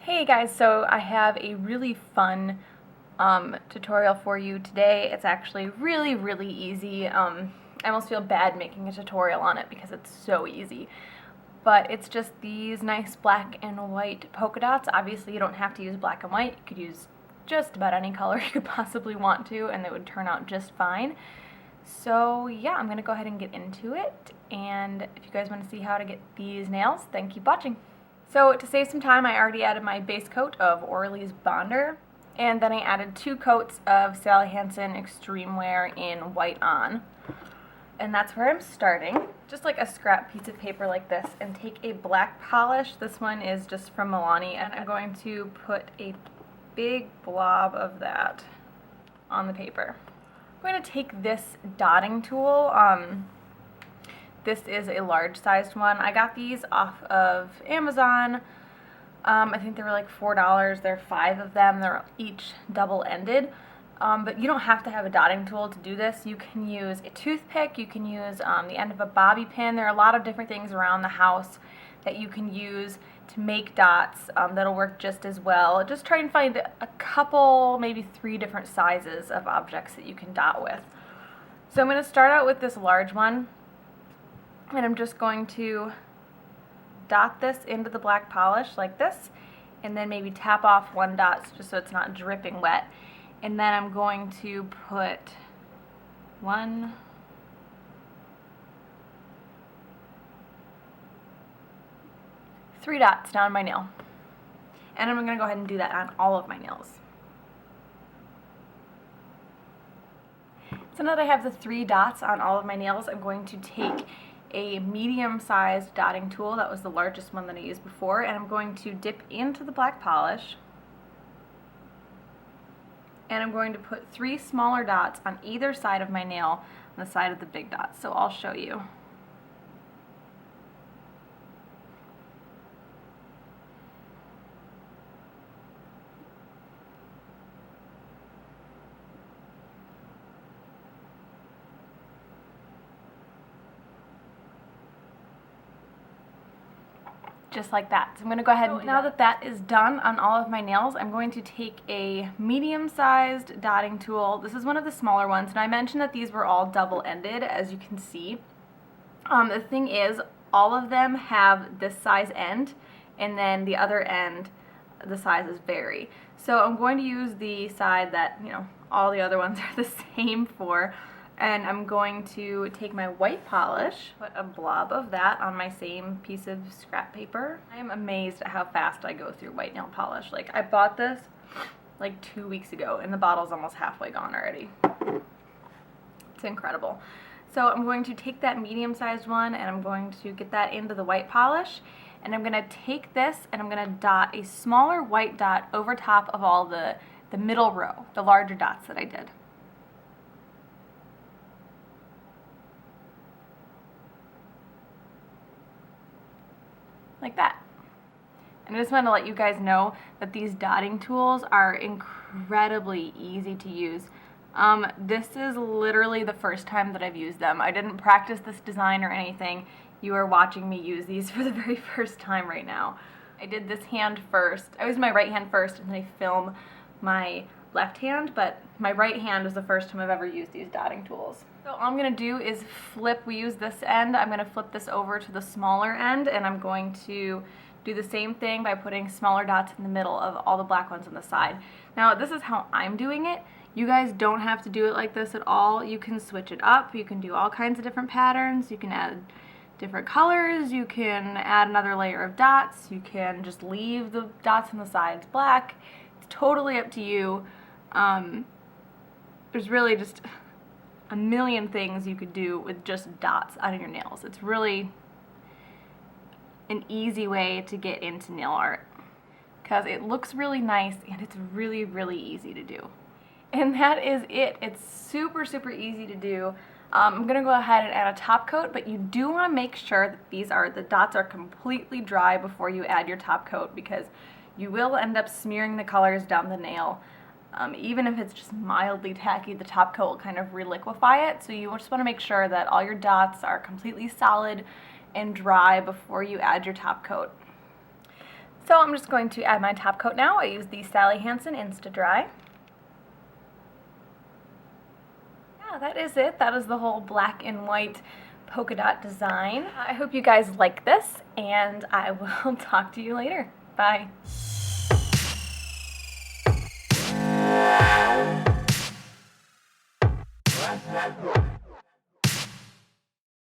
Hey guys, so I have a really fun tutorial for you today. It's actually really easy. I almost feel bad making a tutorial on it because it's so easy. But it's just these nice black and white polka dots. Obviously you don't have to use black and white. You could use just about any color you could possibly want to and it would turn out just fine. So yeah, I'm going to go ahead and get into it. And if you guys want to see how to get these nails, then keep watching. So to save some time, I already added my base coat of Orly Bonder, and then I added 2 coats of Sally Hansen Xtreme Wear in white on. And that's where I'm starting. Just like a scrap piece of paper like this, and take a black polish. This one is just from Milani, and I'm going to put a big blob of that on the paper. I'm going to take this dotting tool. This is a large sized one. I got these off of Amazon. I think they were like $4. There are 5 of them. They're each double-ended. But you don't have to have a dotting tool to do this. You can use a toothpick. You can use the end of a bobby pin. There are a lot of different things around the house that you can use to make dots that'll work just as well. Just try and find a couple, maybe 3 different sizes of objects that you can dot with. So I'm going to start out with this large one. And I'm just going to dot this into the black polish like this, and then maybe tap off 1 dot just so it's not dripping wet. And then I'm going to put 1, 3 dots down my nail. And I'm going to go ahead and do that on all of my nails. So now that I have the 3 dots on all of my nails, I'm going to take a medium-sized dotting tool. That was the largest one that I used before, and I'm going to dip into the black polish, and I'm going to put 3 smaller dots on either side of my nail on the side of the big dot. So I'll show you. Just like that. So I'm going to go ahead and now that that is done on all of my nails, I'm going to take a medium-sized dotting tool. This is one of the smaller ones, and I mentioned that these were all double-ended, as you can see. The thing is, all of them have this size end, and then the other end, the sizes vary. So I'm going to use the side that, all the other ones are the same for. And I'm going to take my white polish, put a blob of that on my same piece of scrap paper. I am amazed at how fast I go through white nail polish. Like, I bought this like 2 weeks ago and the bottle's almost halfway gone already. It's incredible. So I'm going to take that medium-sized one and I'm going to get that into the white polish, and I'm going to take this and I'm going to dot a smaller white dot over top of all the middle row, the larger dots that I did. Like that. And I just want to let you guys know that these dotting tools are incredibly easy to use. This is literally the first time that I've used them. I didn't practice this design or anything. You are watching me use these for the very first time right now. I did this hand first. I used my right hand first and then I film my left hand, but my right hand is the first time I've ever used these dotting tools. So all I'm going to do is we use this end, I'm going to flip this over to the smaller end, and I'm going to do the same thing by putting smaller dots in the middle of all the black ones on the side. Now this is how I'm doing it. You guys don't have to do it like this at all. You can switch it up, you can do all kinds of different patterns, you can add different colors, you can add another layer of dots, you can just leave the dots on the sides black. It's totally up to you. There's really just a million things you could do with just dots on your nails. It's really an easy way to get into nail art because it looks really nice and it's really easy to do. And that is it. It's super easy to do. I'm going to go ahead and add a top coat, but you do want to make sure that the dots are completely dry before you add your top coat, because you will end up smearing the colors down the nail. Even if it's just mildly tacky, the top coat will kind of reliquify it, so you just want to make sure that all your dots are completely solid and dry before you add your top coat. So I'm just going to add my top coat now. I use the Hansen Insta-Dry. Yeah, that is it. That is the whole black and white polka dot design. I hope you guys like this, and I will talk to you later. Bye.